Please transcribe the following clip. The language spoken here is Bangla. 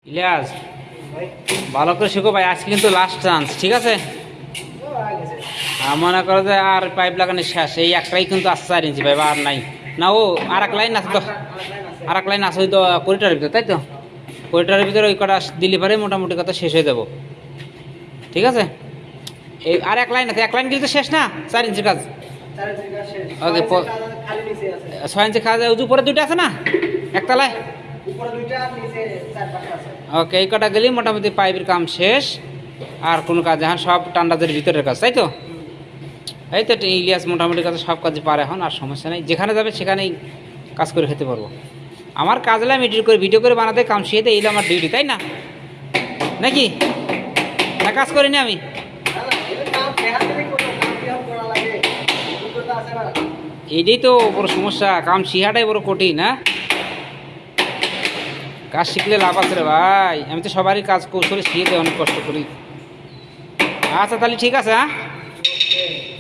ইলিয়াস, ভালো করে শিখো ভাই, আজকে কিন্তু লাস্ট চান্স, ঠিক আছে? মনে করো যে আর পাইপ লাগানো শেষ, এই একটাই কিন্তু আসছে 4 ইঞ্চি পাইপ, আর নাই। না ও আর এক লাইন আছে তো, আর এক লাইন আছে ওই তো কোরিটারের ভিতরে, তাই তো? কোরিটারের ভিতরে ওই কটা দিলে পারে মোটামুটি কথা শেষ হয়ে যাবো, ঠিক আছে? এই আর এক লাইন আছে, এক লাইন কিন্তু শেষ না, 4 ইঞ্চির কাজ। ওকে, 6 ইঞ্চি কাজ উপরে দুইটা আছে না একতলায়। ওকে, এই কটা গেলেই মোটামুটি পাইপের কাম শেষ, আর কোনো কাজ এখন সব টান্ডাদের ভিতরের কাজ, তাই তো? এই তো ইলিয়াস মোটামুটি কাজ সব কাজই পারে এখন, আর সমস্যা নেই, যেখানে যাবে সেখানেই কাজ করে খেতে পারবো। আমার কাজ হলে আমি এডিট করে ভিডিও করে বানাতে, কাম শিখে এইগুলো আমার ডিউটি, তাই না? নাকি না কাজ করিনি আমি? এইটাই তো বড় সমস্যা, কাম শিখাটাই বড় কঠিন। হ্যাঁ, কাজ শিখলে লাভ আছে রে ভাই, আমি তো সবারই কাজ কৌশলে শিখে অনেক কষ্ট করি। আচ্ছা তাহলে ঠিক আছে, হ্যাঁ।